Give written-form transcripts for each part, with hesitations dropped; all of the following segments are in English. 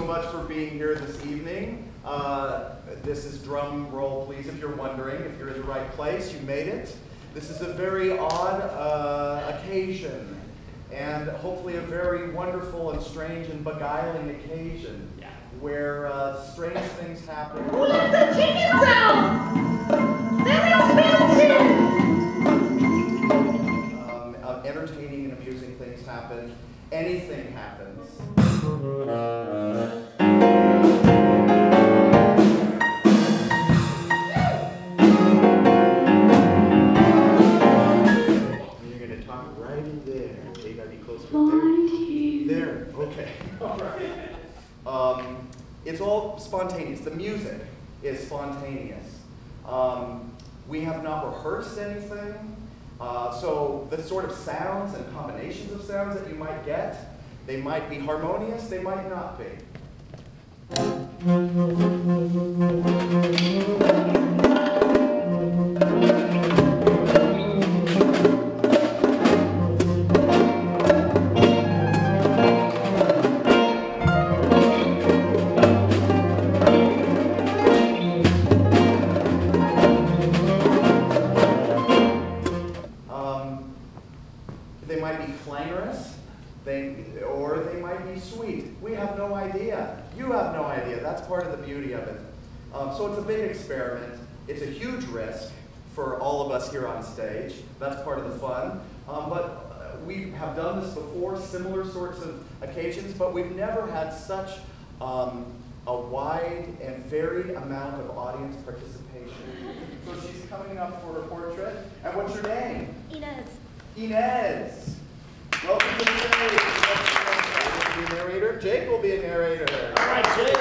much for being here this evening. This is drum roll, please, if you're wondering. If you're in the right place, you made it. This is a very odd occasion, and hopefully a very wonderful and strange and beguiling occasion where strange things happen. Who let the chickens out? Entertaining and amusing things happen. Anything happens. You're going to talk right in there. Okay, you got to be closer to there. There, okay. All right. It's all spontaneous. The music is spontaneous. We have not rehearsed anything. So the sort of sounds and combinations of sounds that you might get, they might be harmonious, they might not be. They might be clangorous, or they might be sweet. We have no idea. You have no idea. That's part of the beauty of it. So it's a big experiment. It's a huge risk for all of us here on stage. That's part of the fun. But we have done this before, similar sorts of occasions, but we've never had such a wide and varied amount of audience participation. So she's coming up for her portrait. And what's your name? Inez. Inez. Welcome to the stage. Will be a narrator. Jake will be a narrator. All right, Jake.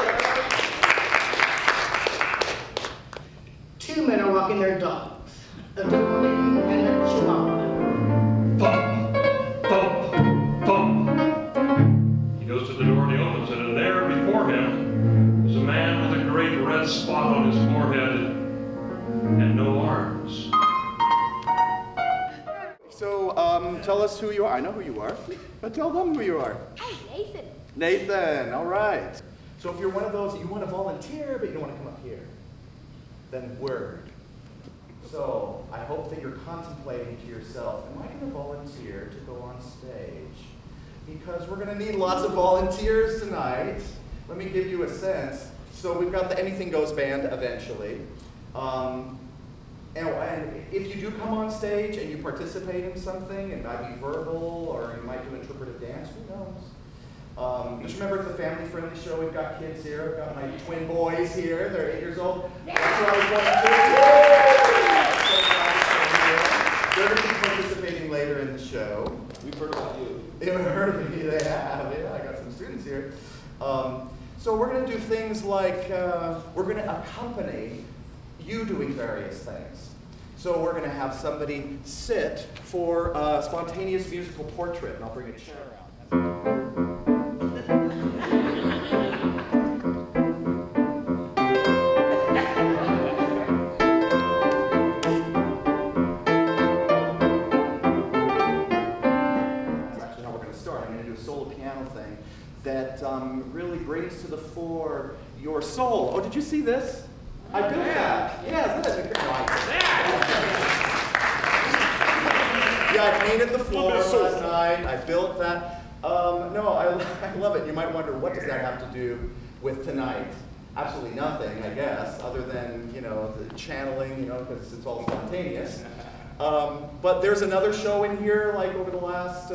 Two men are walking their dogs, a Dudley and a Chihuahua. Thump, thump, thump. He goes to the door and he opens it, and there before him is a man with a great red spot on his forehead and no arms. So, tell us who you are. I know who you are, but tell them who you are. I'm Nathan. Nathan, all right. So if you're one of those that you want to volunteer, but you don't want to come up here, then word. So I hope that you're contemplating to yourself, am I going to volunteer to go on stage? Because we're going to need lots of volunteers tonight. Let me give you a sense. So we've got the Anything Goes band eventually. And if you do come on stage and you participate in something, it might be verbal or you might do interpretive dance, who knows? Just remember it's a family-friendly show. We've got kids here. I've got my twin boys here. They're 8 years old. That's what I was going to do. They're going to be participating later in the show. We've heard about you. They've heard of me. They have. Yeah, I got some students here. So we're going to do things like we're going to accompany you doing various things. So we're going to have somebody sit for a spontaneous musical portrait, and I'll bring a chair out. That really brings to the fore your soul. Oh, did you see this? I built that. Yeah, that's a good one. Yeah, I painted the floor last night. I built that. No, I love it. You might wonder, what does that have to do with tonight? Absolutely nothing, I guess, other than, you know, the channeling, you know, because it's all spontaneous. But there's another show in here, like over the last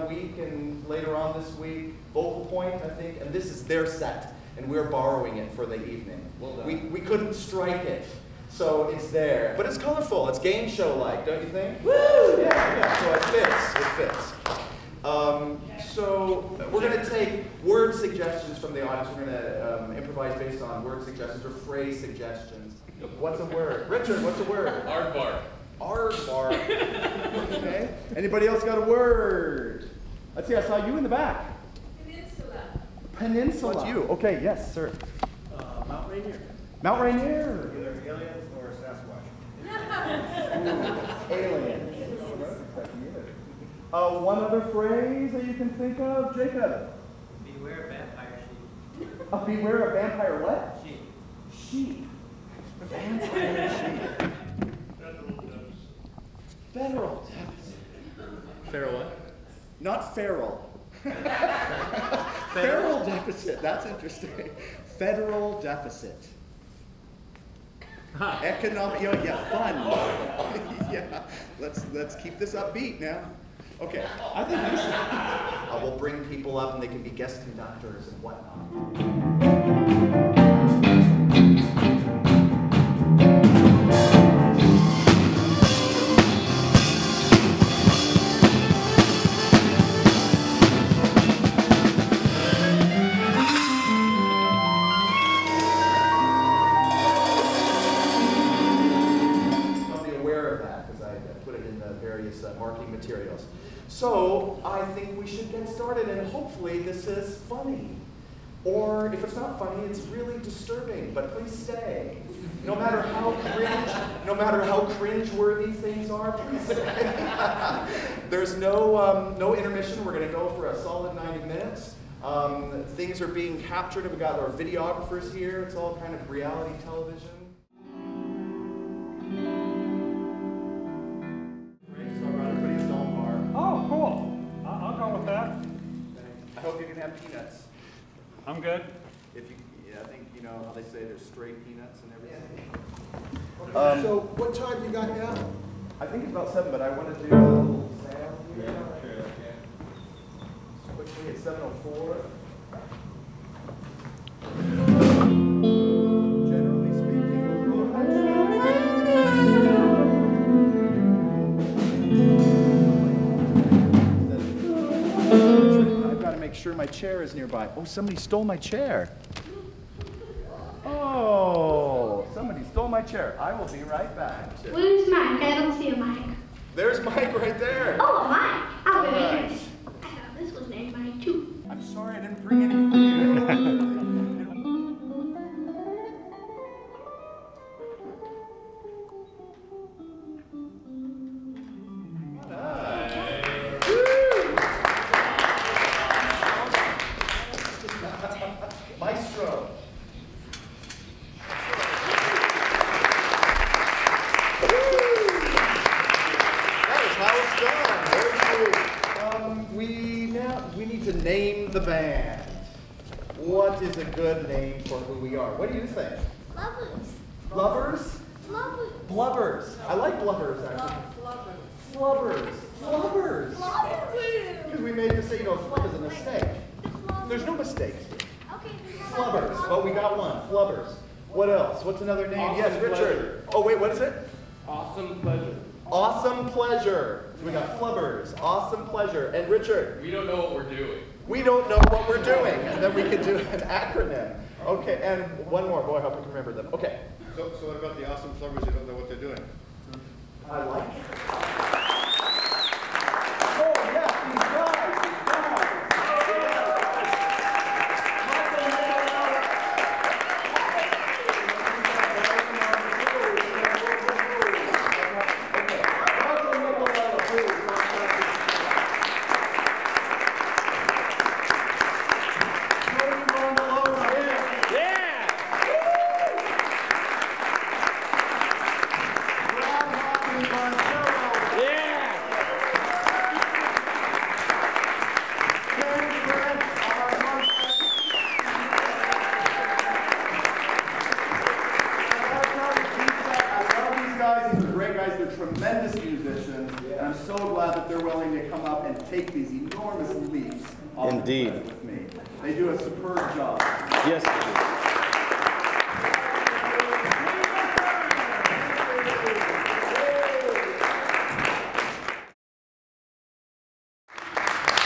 week and later on this week, Vocal Point, I think, and this is their set, and we're borrowing it for the evening. Well, we couldn't strike it, so it's there. But it's colorful, it's game show-like, don't you think? Woo! Yeah, so it fits. So we're going to take word suggestions from the audience. We're going to improvise based on word suggestions or phrase suggestions. What's a word? Richard, what's a word? Aardvark. Aardvark. Okay. Anybody else got a word? Let's see, I saw you in the back. Peninsula. Peninsula. What's you? Okay, yes, sir. Mount Rainier. Mount Rainier. Either aliens or Sasquatch. Alien. One other phrase that you can think of, Jacob. Beware vampire sheep. Beware of vampire what? Sheep. Sheep. Vampire sheep. Federal deficit. Feral what? Not feral. Feral deficit. That's interesting. Federal deficit. Economic. Yeah, fun. Yeah. Let's keep this upbeat now. Okay. I think we should. We'll bring people up and they can be guest conductors and whatnot. Marking materials. So I think we should get started, and hopefully this is funny. Or if it's not funny, it's really disturbing, but please stay. No matter how cringe-worthy things are, please stay. There's no intermission. We're going to go for a solid 90 minutes. Things are being captured. We've got our videographers here. It's all kind of reality television. Oh, cool. I'll go with that. I hope you can have peanuts. I'm good. I think you know how they say there's stray peanuts and everything. Okay, so what time you got now? I think it's about 7, but I want to do a little sound here. Yeah, sure, okay. Quickly, it's 7:04. Generally speaking, we'll go I've got to make sure my chair is nearby. Oh, somebody stole my chair. Oh, somebody stole my chair. I will be right back. Where's Mike? I don't see a mic. There's Mike right there. Oh, a mic. I'll be All right. here. I thought this was named Mike too. I'm sorry I didn't bring any for you. Maestro. That is how it's done. Very cool. We need to name the band. What is a good name for who we are? What do you think? Lovers. Lovers? Lovers. Blubbers. I like blubbers actually. Flubbers. Flubbers. Because we made this say, flub is a mistake. There's no mistakes here. Okay. Flubbers, but we got one. Flubbers. What else? What's another name? Awesome Yes, Richard. Pleasure. Oh, wait, what is it? Awesome pleasure. Awesome Pleasure. So we got Flubbers, Awesome Pleasure. And Richard? We don't know what we're doing. We don't know what we're doing. And then we could do an acronym. Okay, and one more. Boy, I hope I can remember them. Okay. So what about the awesome Flubbers? You don't know what they're doing. I like it. Oh, yeah, these guys. Tremendous musicians, and I'm so glad that they're willing to come up and take these enormous leaps off the Indeed. cliff with me. They do a superb job. Yes.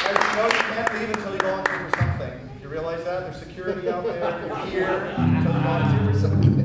And you know you can't leave until you volunteer for something. You realize that? There's security out there. You're here until you volunteer for something.